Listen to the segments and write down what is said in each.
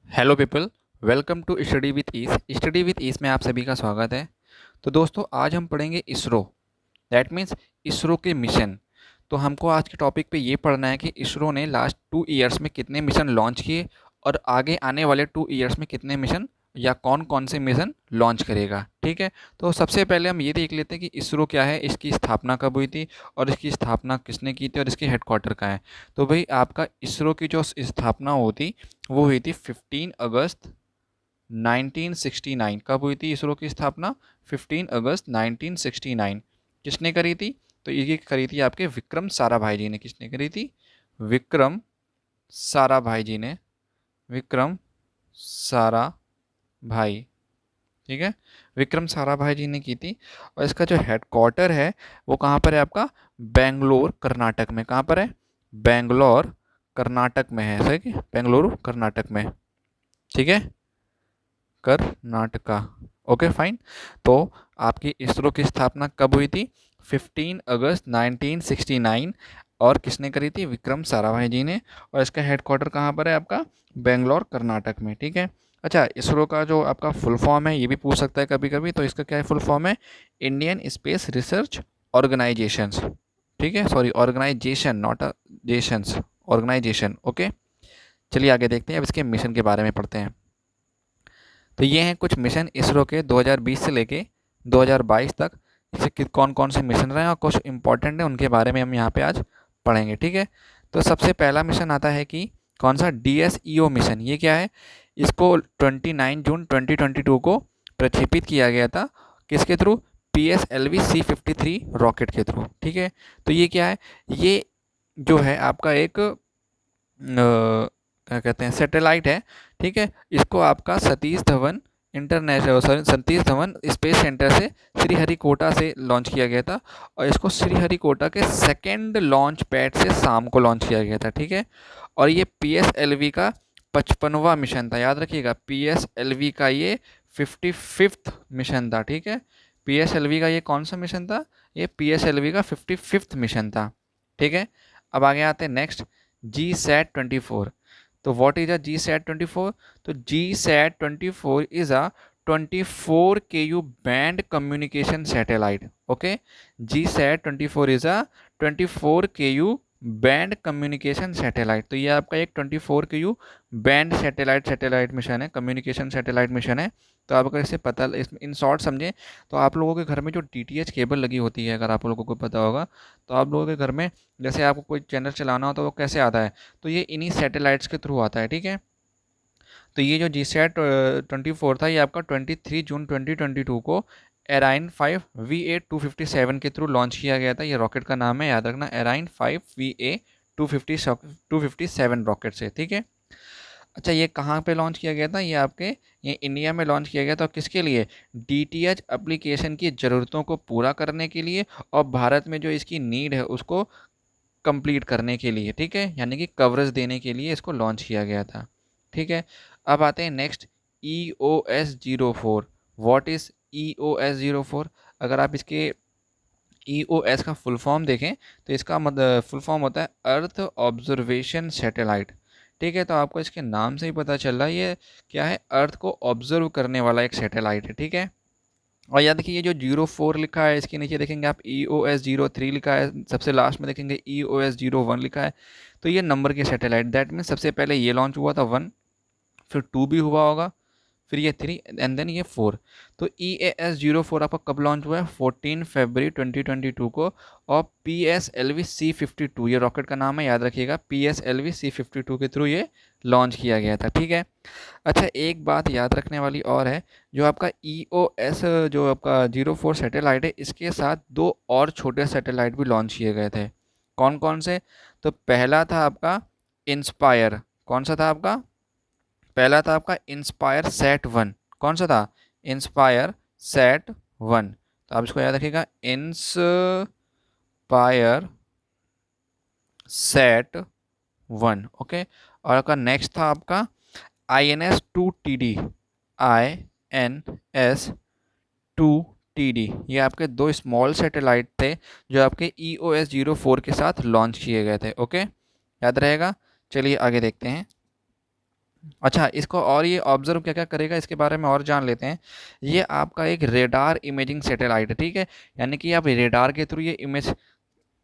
Hello people, welcome to study with ease. Study with ease में आप सभी का स्वागत है। तो दोस्तों, आज हम पढ़ेंगे इसरो। दैट मीन्स इसरो के मिशन। तो हमको आज के टॉपिक पे ये पढ़ना है कि इसरो ने लास्ट 2 इयर्स में कितने मिशन लॉन्च किए और आगे आने वाले 2 इयर्स में कितने मिशन या कौन कौन से मिशन लॉन्च करेगा। ठीक है, तो सबसे पहले हम ये देख लेते हैं कि इसरो क्या है, इसकी स्थापना कब हुई थी और इसकी स्थापना किसने की थी और इसकी हेडक्वार्टर कहाँ है। तो भाई, आपका इसरो की जो स्थापना होती वो हुई थी 15 अगस्त 1969। कब हुई थी इसरो की स्थापना? 15 अगस्त 1969। किसने करी थी? तो ये करी थी आपके विक्रम साराभाई जी ने। किसने करी थी? विक्रम साराभाई जी ने। विक्रम साराभाई, ठीक है, विक्रम साराभाई जी ने की थी। और इसका जो हेडक्वार्टर है वो कहाँ पर है आपका? बेंगलोर कर्नाटक में। कहाँ पर है? बेंगलोर कर्नाटक में है। सही, बेंगलुरु कर्नाटक में। ठीक है, कर्नाटका। Okay fine. तो आपकी इसरो की स्थापना कब हुई थी? 15 अगस्त 1969। और किसने करी थी? विक्रम साराभाई जी ने। और इसका हेडक्वार्टर कहाँ पर है आपका? बेंगलोर कर्नाटक में। ठीक है। अच्छा, इसरो का जो आपका फुल फॉर्म है ये भी पूछ सकता है कभी कभी। तो इसका क्या है फुल फॉर्म है? Indian Space Research Organisations. ठीक है, sorry, organisation, not sations, organisation. Okay, चलिए आगे देखते हैं। अब इसके मिशन के बारे में पढ़ते हैं। तो ये हैं कुछ मिशन इसरो के 2020 से लेके 2022 तक। इसे कौन कौन से मिशन रहे हैं और कुछ इंपॉर्टेंट है उनके बारे में हम यहाँ पे आज पढ़ेंगे। ठीक है, तो सबसे पहला मिशन आता है कि कौन सा? DSEO mission. ये क्या है? इसको 29 जून 2022 को प्रक्षेपित किया गया था। किसके थ्रू? PSLV C-53 रॉकेट के थ्रू। ठीक है, तो ये क्या है? ये जो है आपका एक क्या कहते हैं, सैटेलाइट है। ठीक है, इसको आपका Satish Dhawan international, sorry, Satish Dhawan space centre से श्रीहरिकोटा से लॉन्च किया गया था। और इसको श्रीहरिकोटा के सेकेंड लॉन्च पैड से शाम को लॉन्च किया गया था। ठीक है, और ये PSLV का 55वां मिशन था। याद रखिएगा, PSLV का ये 55th मिशन था। ठीक है, PSLV का ये कौन सा मिशन था? ये PSLV का 55th मिशन था। ठीक है, अब आगे आते हैं नेक्स्ट, GSAT-24। तो व्हाट इज अ GSAT-24? तो GSAT-24 is a 24 KU band communication satellite. Okay, GSAT-24 is a 24 KU band communication satellite. तो ये आपका एक 24 KU बैंड सैटेलाइट मिशन है, कम्युनिकेशन सैटेलाइट मिशन है। तो आप अगर इसे पता इन शॉर्ट समझें तो आप लोगों के घर में जो DTH केबल लगी होती है, अगर आप लोगों को पता होगा, तो आप लोगों के घर में जैसे आपको कोई चैनल चलाना हो तो वो कैसे आता है? तो ये इन्हीं सैटेलाइट्स के थ्रू आता है। ठीक है, तो ये जो GSAT-24 था ये आपका 23 जून 2022 को एराइन 5 VA-257 के थ्रू लॉन्च किया गया था। ये रॉकेट का नाम है, याद रखना, एराइन 5 VA-257 रॉकेट से। ठीक है, अच्छा, ये कहाँ पे लॉन्च किया गया था? ये आपके ये इंडिया में लॉन्च किया गया था। किसके लिए? DTH एप्लीकेशन की ज़रूरतों को पूरा करने के लिए और भारत में जो इसकी नीड है उसको कंप्लीट करने के लिए। ठीक है, यानी कि कवरेज देने के लिए इसको लॉन्च किया गया था। ठीक है, अब आते हैं next, EOS-04। What is EOS-04? अगर आप इसके EOS का फुल फॉर्म देखें तो इसका मतलब फुल फॉर्म होता है अर्थ ऑब्जर्वेशन सैटेलाइट। ठीक है, तो आपको इसके नाम से ही पता चल रहा है ये क्या है, अर्थ को ऑब्जर्व करने वाला एक सैटेलाइट है। ठीक है, और याद देखिए, ये जो 04 लिखा है इसके नीचे देखेंगे आप EOS-03 लिखा है, सबसे लास्ट में देखेंगे EOS-01 लिखा है। तो ये नंबर के सैटेलाइट, दैट मीन सबसे पहले ये लॉन्च हुआ था 1, फिर 2 भी हुआ होगा, फिर ये 3 एंड देन ये 4। तो EAS-04 आपका कब लॉन्च हुआ है? 14 फरवरी 2022 को। और PSLV C-52, ये रॉकेट का नाम है, याद रखिएगा, PSLV C-52 के थ्रू ये लॉन्च किया गया था। ठीक है, अच्छा, एक बात याद रखने वाली और है, जो आपका EOS जो आपका 04 सैटेलाइट है, इसके साथ 2 और छोटे सैटेलाइट भी लॉन्च किए गए थे। कौन कौन से? तो पहला था आपका इंस्पायर। कौन सा था आपका? पहला था आपका इंस्पायर SAT-1। कौन सा था? Inspire SAT-1। तो आप इसको याद रखिएगा, इंस्पायर SAT-1। ओके, और आपका नेक्स्ट था आपका INS-2TD। INS-2TD, ये आपके 2 स्मॉल सैटेलाइट थे जो आपके EOS-04 के साथ लॉन्च किए गए थे। ओके, याद रहेगा। चलिए आगे देखते हैं। अच्छा, इसको और ये ऑब्जर्व क्या क्या करेगा इसके बारे में और जान लेते हैं। ये आपका एक रेडार इमेजिंग सैटेलाइट है, ठीक है। यानी कि आप रेडार के थ्रू ये इमेज,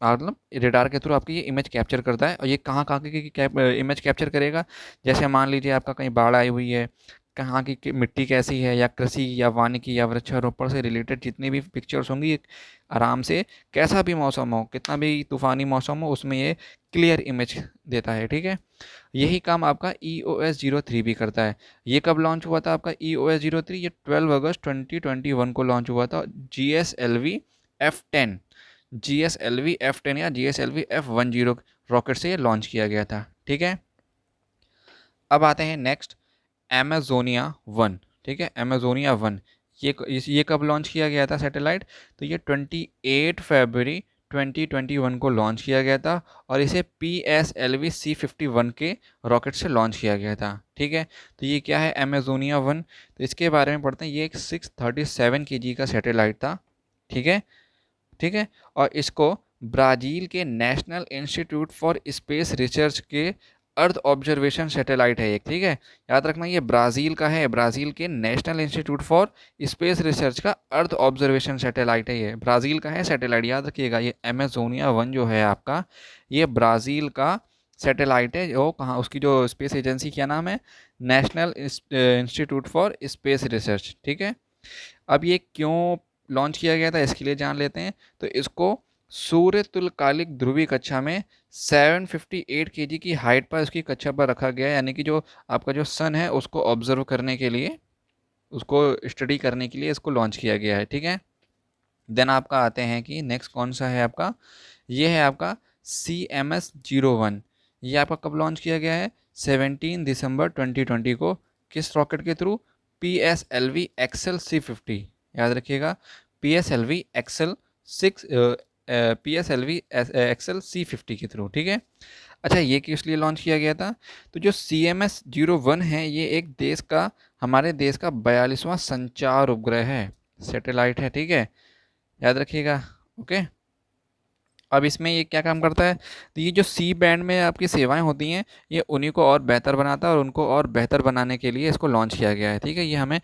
मतलब रेडार के थ्रू आपकी ये इमेज कैप्चर करता है। और ये कहाँ कहाँ की इमेज कैप्चर करेगा, जैसे मान लीजिए आपका कहीं बाढ़ आई हुई है, कहाँ की मिट्टी कैसी है, या कृषि या वानिकी या वृक्षारोपण से रिलेटेड जितनी भी पिक्चर्स होंगी, एक आराम से कैसा भी मौसम हो, कितना भी तूफ़ानी मौसम हो, उसमें ये क्लियर इमेज देता है, ठीक है। यही काम आपका EOS-03 भी करता है। ये कब लॉन्च हुआ था आपका EOS-03? ये 12 अगस्त 2021 को लॉन्च हुआ था। GSLV F10, GSLV F10 या GSLV F10 रॉकेट से ये लॉन्च किया गया था, ठीक है। अब आते हैं नेक्स्ट, एमेजोनिया वन, ठीक है। एमेजोनिया वन, ये कब लॉन्च किया गया था सैटेलाइट? तो ये 28 फरवरी 2021 को लॉन्च किया गया था, और इसे PSLV C51 के रॉकेट से लॉन्च किया गया था, ठीक है। तो ये क्या है एमेजोनिया वन? तो इसके बारे में पढ़ते हैं। ये एक 637 kg का सैटेलाइट था, ठीक है, ठीक है। और इसको ब्राज़ील के national institute for space research के अर्थ ऑब्जर्वेशन सैटेलाइट है एक, ठीक है। याद रखना ये ब्राज़ील का है, ब्राज़ील के national institute for space research का अर्थ ऑब्जर्वेशन सैटेलाइट है, ये ब्राज़ील का है सैटेलाइट, याद रखिएगा। ये एमेजोनिया वन जो है आपका, ये ब्राज़ील का सैटेलाइट है। जो कहाँ, उसकी जो स्पेस एजेंसी क्या नाम है? National institute for space research, ठीक है। अब ये क्यों लॉन्च किया गया था इसके लिए जान लेते हैं। तो इसको सूर्य तुल्यकालिक ध्रुवीय कक्षा में 758 kg की हाइट पर उसकी कक्षा पर रखा गया है, यानी कि जो आपका जो सन है उसको ऑब्जर्व करने के लिए, उसको स्टडी करने के लिए इसको लॉन्च किया गया है, ठीक है। देन आपका आते हैं कि नेक्स्ट कौन सा है आपका, ये है आपका CMS-01। ये आपका कब लॉन्च किया गया है? 17 दिसंबर 2020 को। किस रॉकेट के थ्रू? PSLV एक्सेल C50, याद रखिएगा। PSLV XL six PSLV XL C50 के थ्रू, ठीक है। अच्छा, ये किस लिए लॉन्च किया गया था? तो जो CMS-01 है, ये एक देश का, हमारे देश का 42वां संचार उपग्रह है, सैटेलाइट है, ठीक है, याद रखिएगा। ओके, अब इसमें ये क्या काम करता है? तो ये जो सी बैंड में आपकी सेवाएं होती हैं, ये उन्हीं को और बेहतर बनाता है, और उनको और बेहतर बनाने के लिए इसको लॉन्च किया गया है, ठीक है। ये हमें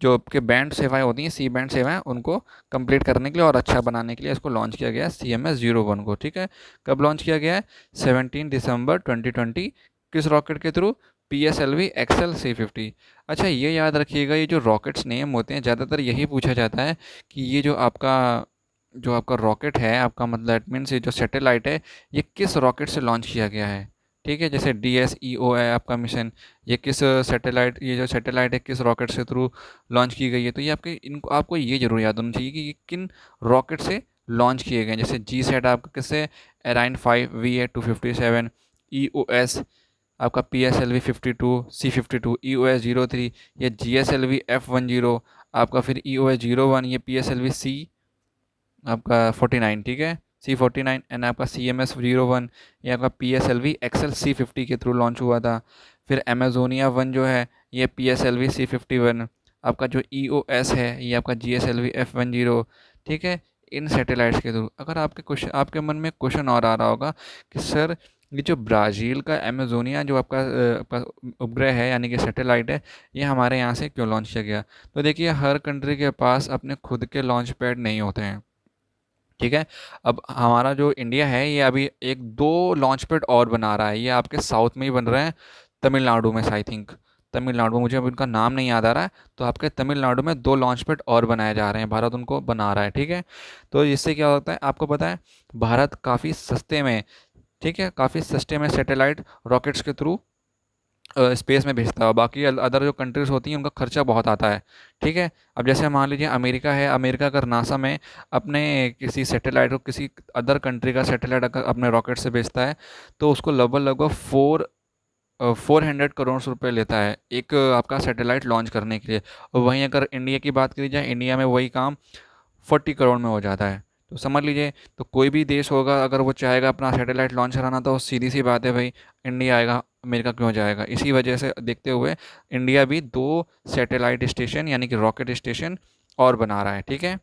जो आपके बैंड सेवाएं होती हैं, सी बैंड सेवाएं, उनको कंप्लीट करने के लिए और अच्छा बनाने के लिए इसको लॉन्च किया गया है CMS-01 को, ठीक है। कब लॉन्च किया गया है? 17 दिसंबर 2020। किस रॉकेट के थ्रू? PSLV XL C50। अच्छा, ये याद रखिएगा, ये जो रॉकेट्स नेम होते हैं, ज़्यादातर यही पूछा जाता है कि ये जो आपका रॉकेट है आपका, मतलब इट मीन्स ये जो सैटेलाइट है, ये किस रॉकेट से लॉन्च किया गया है, ठीक है। जैसे DSEO है आपका मिशन, ये किस सैटेलाइट, ये जो सैटेलाइट है किस रॉकेट से थ्रू लॉन्च की गई है। तो ये आपको ये जरूर याद होना चाहिए कि ये किन रॉकेट से लॉन्च किए गए हैं। जैसे GSAT आपका किससे? Ariane 5 VA257। EOS आपका PSLV 52 C52। EOS-03 ये GSLV F10 आपका, फिर EOS-01 ये PSLV C आपका 49, ठीक है, C49। एंड आपका CMS-01 ये आपका PSLV एक्सेल C50 के थ्रू लॉन्च हुआ था। फिर एमेजोनिया वन जो है, ये PSLV C51। आपका जो EOS है, ये आपका GSLV F10, ठीक है। इन सैटेलाइट्स के थ्रू, अगर आपके मन में क्वेश्चन और आ रहा होगा कि सर, ये जो ब्राज़ील का एमेजोनिया जो आपका उपग्रह है, यानी कि सैटेलाइट है, ये हमारे यहाँ से क्यों लॉन्च किया गया? तो देखिए, हर कंट्री के पास अपने खुद के लॉन्च पैड नहीं होते हैं, ठीक है। अब हमारा जो इंडिया है, ये अभी एक दो लॉन्च पैड और बना रहा है। ये आपके साउथ में ही बन रहे हैं, तमिलनाडु में, आई थिंक तमिलनाडु में, मुझे अभी उनका नाम नहीं याद आ रहा है। तो आपके तमिलनाडु में दो लॉन्च पैड और बनाए जा रहे हैं, भारत उनको बना रहा है, ठीक है। तो इससे क्या होता है आपको पता है, भारत काफ़ी सस्ते में, ठीक है, काफ़ी सस्ते में सैटेलाइट रॉकेट्स के थ्रू स्पेस में भेजता है। बाकी अदर जो कंट्रीज़ होती हैं, उनका खर्चा बहुत आता है, ठीक है। अब जैसे मान लीजिए अमेरिका है, अमेरिका अगर नासा में अपने किसी सैटेलाइट को किसी अदर कंट्री का सैटेलाइट अगर अपने रॉकेट से भेजता है, तो उसको लगभग लगभग 400 करोड़ रुपए लेता है एक आपका सैटेलाइट लॉन्च करने के लिए। और वहीं अगर इंडिया की बात करी जाए, इंडिया में वही काम 40 करोड़ में हो जाता है। तो समझ लीजिए, तो कोई भी देश होगा, अगर वो चाहेगा अपना सैटेलाइट लॉन्च कराना, तो सीधी सी बात है भाई, इंडिया आएगा, अमेरिका क्यों जाएगा। इसी वजह से देखते हुए इंडिया भी दो सैटेलाइट स्टेशन, यानी कि रॉकेट स्टेशन और बना रहा है, ठीक है।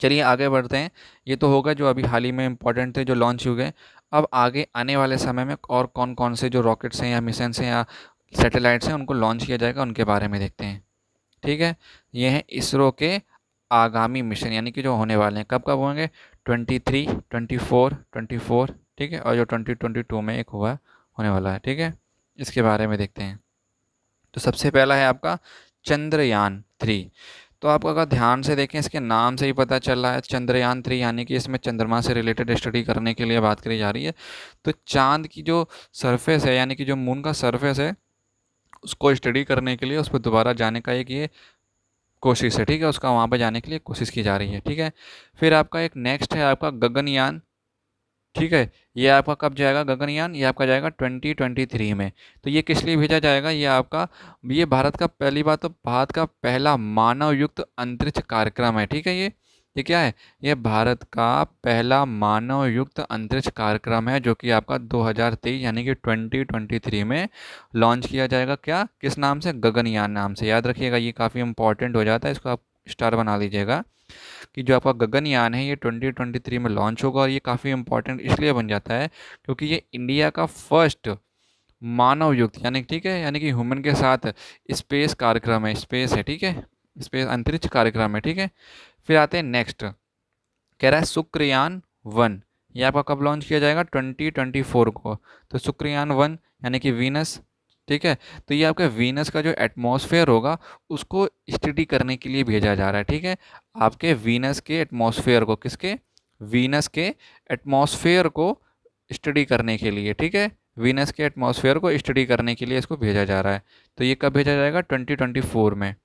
चलिए आगे बढ़ते हैं। ये तो होगा जो अभी हाल ही में इंपॉर्टेंट थे, जो लॉन्च हुए गए। अब आगे आने वाले समय में और कौन कौन से जो रॉकेट्स हैं या मिशन हैं या सैटेलाइट्स हैं उनको लॉन्च किया जाएगा, उनके बारे में देखते हैं। ठीक है, ये हैं इसरो के आगामी मिशन, यानी कि जो होने वाले हैं, कब कब होंगे, 23, 24, 24, ठीक है, और जो 2022 में एक हुआ होने वाला है। ठीक है, इसके बारे में देखते हैं। तो सबसे पहला है आपका चंद्रयान 3। तो आप अगर ध्यान से देखें, इसके नाम से ही पता चल रहा है चंद्रयान 3, यानी कि इसमें चंद्रमा से रिलेटेड स्टडी करने के लिए बात करी जा रही है। तो चांद की जो सरफेस है, यानी कि जो मून का सरफेस है, उसको स्टडी करने के लिए, उस पर दोबारा जाने का एक ये कोशिश है। ठीक है, उसका वहाँ पे जाने के लिए कोशिश की जा रही है। ठीक है, फिर आपका एक नेक्स्ट है आपका गगनयान। ठीक है, ये आपका कब जाएगा गगनयान, ये आपका जाएगा 2023 में। तो ये किस लिए भेजा जाएगा, ये आपका, ये भारत का, पहली बात तो भारत का पहला मानव युक्त अंतरिक्ष कार्यक्रम है। ठीक है, ये क्या है, ये भारत का पहला मानव युक्त अंतरिक्ष कार्यक्रम है, जो कि आपका 2023 यानी कि 2023 में लॉन्च किया जाएगा। क्या, किस नाम से, गगनयान नाम से। याद रखिएगा, ये काफ़ी इंपॉर्टेंट हो जाता है, इसको आप स्टार बना लीजिएगा कि जो आपका गगनयान है ये 2023 में लॉन्च होगा। और ये काफ़ी इंपॉर्टेंट इसलिए बन जाता है क्योंकि ये इंडिया का फर्स्ट मानव युक्त, यानी ठीक है, यानी कि ह्यूमन के साथ स्पेस कार्यक्रम है, स्पेस है। ठीक है, स्पेस अंतरिक्ष कार्यक्रम है। ठीक है, फिर आते हैं नेक्स्ट, कह रहा है शुक्रयान 1। ये आपका कब लॉन्च किया जाएगा, 2024 को। तो शुक्रयान 1 यानी कि वीनस। ठीक है, तो ये आपका वीनस का जो एटमॉस्फेयर होगा उसको स्टडी करने के लिए भेजा जा रहा है। ठीक है, आपके वीनस के एटमॉस्फेयर को, किसके, वीनस के एटमॉस्फेयर को स्टडी करने के लिए। ठीक है, वीनस के एटमॉस्फेयर को स्टडी करने के लिए इसको भेजा जा रहा है। तो ये कब भेजा जाएगा, 2024 में।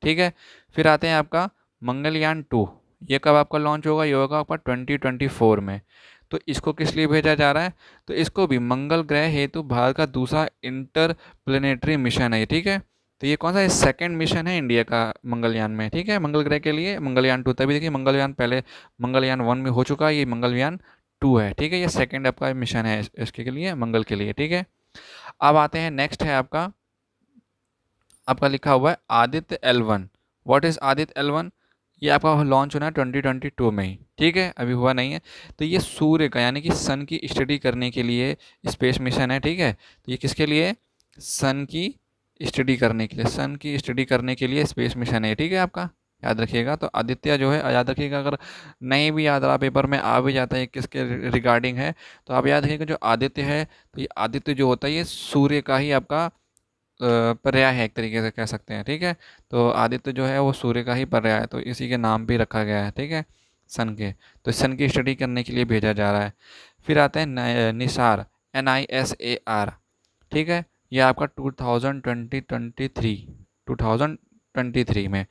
ठीक है, फिर आते हैं आपका मंगलयान 2। ये कब आपका लॉन्च होगा, ये होगा आपका 2024 में। तो इसको किस लिए भेजा जा रहा है, तो इसको भी मंगल ग्रह हेतु भारत का दूसरा इंटर प्लेनेटरी मिशन है। ठीक है, तो ये कौन सा, सेकंड मिशन है इंडिया का मंगलयान में। ठीक है, मंगल ग्रह के लिए मंगलयान 2, तभी देखिए मंगलयान पहले मंगलयान 1 में हो चुका है, ये मंगलयान 2 है। ठीक है, ये सेकंड आपका मिशन है इसके लिए, मंगल के लिए। ठीक है, अब आते हैं नेक्स्ट है आपका, आपका लिखा हुआ है Aditya L1। What is Aditya L1, ये आपका लॉन्च होना है 2022 में ही। ठीक है, अभी हुआ नहीं है। तो ये सूर्य का, यानी कि सन की स्टडी करने के लिए स्पेस मिशन है। ठीक है, तो ये किसके लिए, सन की स्टडी करने के लिए, सन की स्टडी करने के लिए स्पेस मिशन है। ठीक है, आपका याद रखिएगा। तो आदित्य जो है, याद रखिएगा, अगर नहीं भी याद रहा, पेपर में आ भी जाता है किसके रिगार्डिंग है, तो आप याद रखिएगा जो आदित्य है, तो ये आदित्य जो होता है ये सूर्य का ही आपका पर्याय है, एक तरीके से कह सकते हैं। ठीक है, तो आदित्य जो है वो सूर्य का ही पर्याय है, तो इसी के नाम भी रखा गया है। ठीक है, सन के, तो सन की स्टडी करने के लिए भेजा जा रहा है। फिर आते हैं निसार, NISAR। ठीक है, ये आपका 2023 में,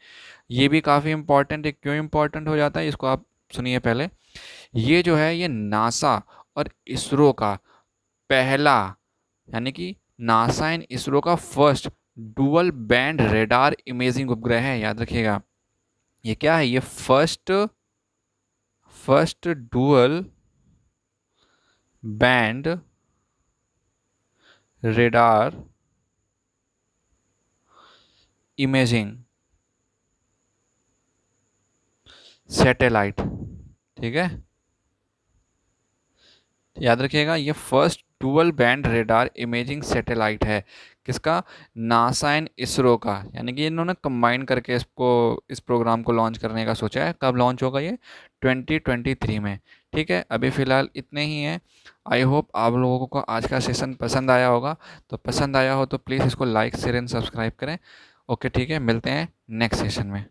ये भी काफ़ी इंपॉर्टेंट है। क्यों इंपॉर्टेंट हो जाता है, इसको आप सुनिए पहले। ये जो है, ये नासा और इसरो का पहला, यानी कि नासा एंड इसरो का first dual band radar imaging उपग्रह है। याद रखिएगा, ये क्या है, ये first dual band radar imaging satellite. ठीक है, याद रखिएगा, ये first dual band radar imaging satellite है। किसका, नासा एंड इसरो का, यानी कि इन्होंने कंबाइन करके इसको, इस प्रोग्राम को लॉन्च करने का सोचा है। कब लॉन्च होगा ये, 2023 में। ठीक है, अभी फ़िलहाल इतने ही हैं। आई होप आप लोगों को आज का सेशन पसंद आया होगा। तो पसंद आया हो तो प्लीज़ इसको लाइक, शेयर एंड सब्सक्राइब करें। ओके, ठीक है, मिलते हैं नेक्स्ट सेशन में।